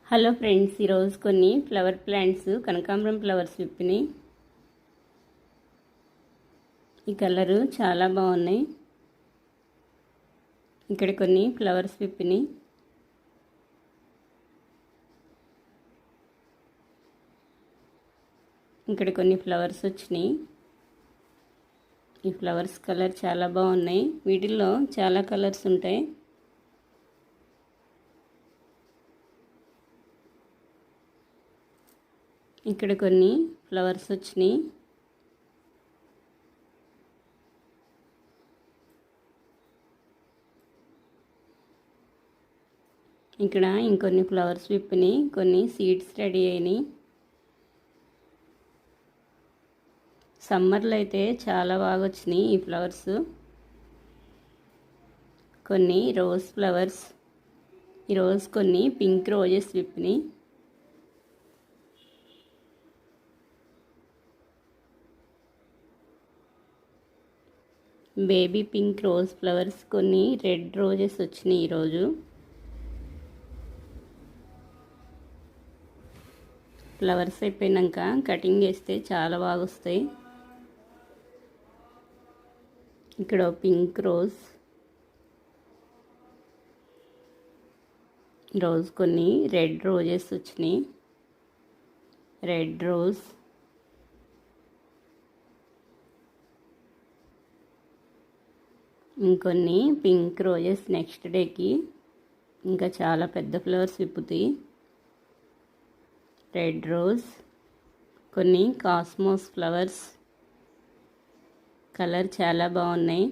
Hello friends, ఈరోజు కొన్ని flower plants కనకాంబరం ఫ్లవర్స్ విప్పినాయి. ఈ కలరు చాలా బాగున్నాయి. ఇక్కడ కొన్ని ఫ్లవర్స్ విప్పినాయి. ఇక్కడ కొన్ని ఫ్లవర్స్ వచ్చినాయి. ఈ ఫ్లవర్స్ కలర్ చాలా బాగున్నాయి. వీటిల్లో చాలా కలర్స్ ఉంటాయి. ఇక్కడ కొన్ని ఫ్లవర్స్ వచ్చినాయి. ఇక్కడ ఇంకొన్ని ఫ్లవర్స్ విప్పినాయి. కొన్ని సీడ్స్ రెడీ అయినాయి. సమ్మర్లో అయితే చాలా బాగా వచ్చినాయి ఈ ఫ్లవర్స్. కొన్ని రోజ్ ఫ్లవర్స్, ఈరోజు కొన్ని పింక్ రోజెస్ విప్పినాయి. బేబీ పింక్ రోజ్ ఫ్లవర్స్, కొన్ని రెడ్ రోజెస్ వచ్చినాయి ఈరోజు. ఫ్లవర్స్ అయిపోయినాక కటింగ్ చేస్తే చాలా బాగా వస్తాయి. ఇక్కడ పింక్ రోజ్, ఈరోజు కొన్ని రెడ్ రోజెస్ వచ్చినాయి. రెడ్ రోజ్, ఇంకొన్ని పింక్ రోజెస్ నెక్స్ట్ డేకి. ఇంకా చాలా పెద్ద ఫ్లవర్స్ విప్పుతాయి. రెడ్ రోజ్, కొన్ని కాస్మోస్ ఫ్లవర్స్, కలర్ చాలా బాగున్నాయి.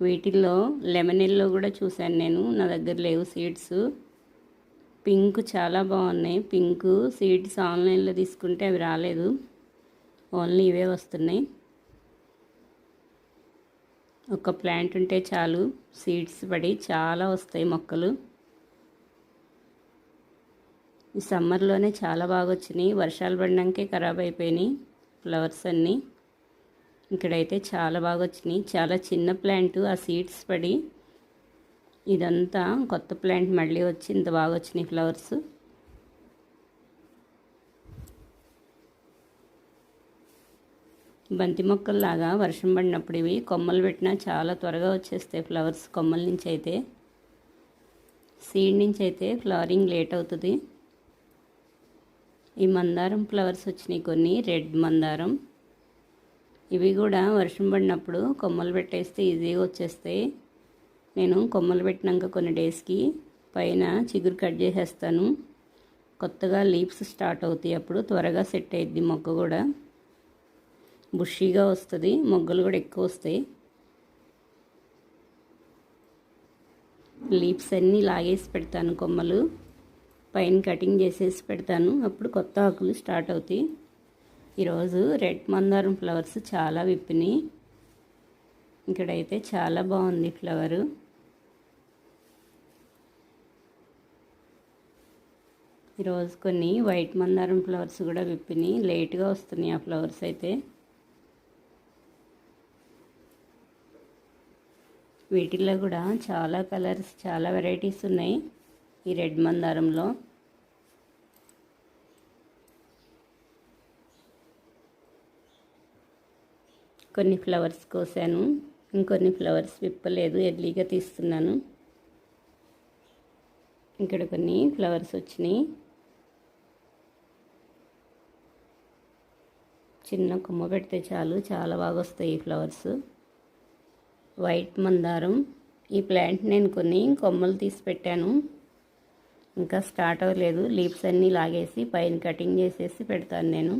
వీటిల్లో లెమన్ ఎల్లో కూడా చూశాను నేను, నా దగ్గర లేవు సీడ్స్. పింక్ చాలా బాగున్నాయి. పింక్ సీడ్స్ ఆన్లైన్లో తీసుకుంటే అవి రాలేదు, ఓన్లీ ఇవే వస్తున్నాయి. ఒక ప్లాంట్ ఉంటే చాలు, సీడ్స్ పడి చాలా వస్తాయి మొక్కలు. ఈ సమ్మర్లోనే చాలా బాగా వచ్చినాయి. వర్షాలు పడినాకే ఖరాబ్ అయిపోయినాయి ఫ్లవర్స్ అన్నీ. ఇక్కడైతే చాలా బాగా వచ్చినాయి. చాలా చిన్న ప్లాంట్, ఆ సీడ్స్ పడి ఇదంతా కొత్త ప్లాంట్ మళ్ళీ వచ్చి ఇంత బాగా వచ్చినాయి ఫ్లవర్స్. బంతి మొక్కల్లాగా వర్షం పడినప్పుడు ఇవి కొమ్మలు పెట్టినా చాలా త్వరగా వచ్చేస్తాయి ఫ్లవర్స్. కొమ్మల నుంచి అయితే, సీడ్ నుంచి అయితే ఫ్లవరింగ్ లేట్ అవుతుంది. ఈ మందారం ఫ్లవర్స్ వచ్చినాయి కొన్ని, రెడ్ మందారం. ఇవి కూడా వర్షం పడినప్పుడు కొమ్మలు పెట్టేస్తే ఈజీగా వచ్చేస్తాయి. నేను కొమ్మలు పెట్టినాక కొన్ని డేస్కి పైన చిగురు కట్ చేసేస్తాను. కొత్తగా లీవ్స్ స్టార్ట్ అవుతాయి, అప్పుడు త్వరగా సెట్ అయ్యిద్ది మొక్క కూడా. బుషీగా వస్తుంది, మొగ్గలు కూడా ఎక్కువ వస్తాయి. లీవ్స్ అన్నీ లాగేసి పెడతాను, కొమ్మలు పైన కటింగ్ చేసేసి పెడతాను, అప్పుడు కొత్త ఆకులు స్టార్ట్ అవుతాయి. ఈరోజు రెడ్ మందారం ఫ్లవర్స్ చాలా విప్పినాయి. ఇక్కడైతే చాలా బాగుంది ఫ్లవరు. ఈరోజు కొన్ని వైట్ మందారం ఫ్లవర్స్ కూడా విప్పినాయి. లేట్గా వస్తున్నాయి ఆ ఫ్లవర్స్ అయితే. వీటిల్లో కూడా చాలా కలర్స్, చాలా వెరైటీస్ ఉన్నాయి ఈ రెడ్ మందారంలో. కొన్ని ఫ్లవర్స్ కోసాను, ఇంకొన్ని ఫ్లవర్స్ విప్పలేదు, ఎర్లీగా తీస్తున్నాను. ఇక్కడ కొన్ని ఫ్లవర్స్ వచ్చినాయి. చిన్న కొమ్మ పెడితే చాలు, చాలా బాగా వస్తాయి ఈ ఫ్లవర్స్. వైట్ మందారం, ఈ ప్లాంట్ నేను కొన్ని కొమ్మలు తీసి పెట్టాను, ఇంకా స్టార్ట్ అవ్వలేదు. లీవ్స్ అన్నీ లాగేసి పైన కటింగ్ చేసేసి పెడతాను నేను.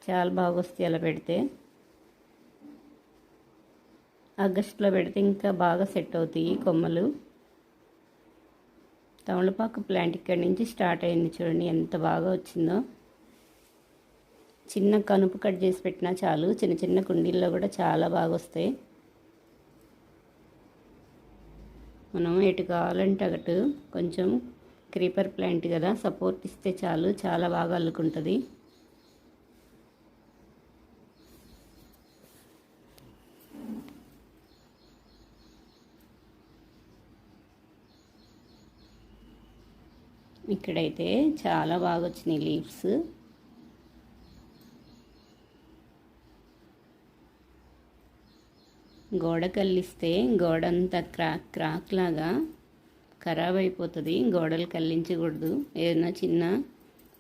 చాలా బాగా వస్తాయి అలా పెడితే. ఆగస్టులో పెడితే ఇంకా బాగా సెట్ అవుతాయి కొమ్మలు. తమలపాకు ప్లాంట్ ఇక్కడి నుంచి స్టార్ట్ అయింది, చూడండి ఎంత బాగా వచ్చిందో. చిన్న కనుపు కట్ చేసి పెట్టినా చాలు, చిన్న చిన్న కుండీల్లో కూడా చాలా బాగా వస్తాయి. మనం ఎటు కావాలంటే అటు, కొంచెం క్రీపర్ ప్లాంట్ కదా, సపోర్ట్ ఇస్తే చాలు, చాలా బాగా అల్లుకుంటుంది. ఇక్కడైతే చాలా బాగా వచ్చినాయి లీవ్స్. గోడ కల్లిస్తే గోడంతా క్రాక్ లాగా ఖరాబ్ అయిపోతుంది. గోడలు కల్లించకూడదు. ఏదైనా చిన్న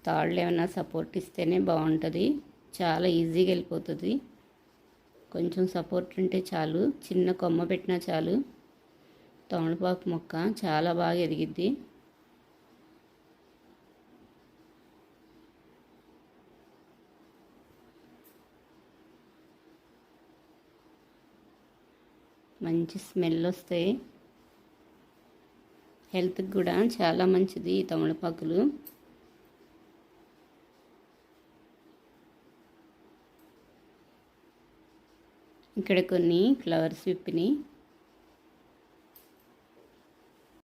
తాళ్ళు ఏమైనా సపోర్ట్ ఇస్తేనే బాగుంటుంది. చాలా ఈజీగా వెళ్ళిపోతుంది. కొంచెం సపోర్ట్ ఉంటే చాలు, చిన్న కొమ్మ పెట్టినా చాలు, తమలపాకు మొక్క చాలా బాగా ఎదిగిద్ది. మంచి స్మెల్ వస్తాయి. హెల్త్కి కూడా చాలా మంచిది ఈ తమలపాకులు. ఇక్కడ కొన్ని ఫ్లవర్స్ విప్పినాయి.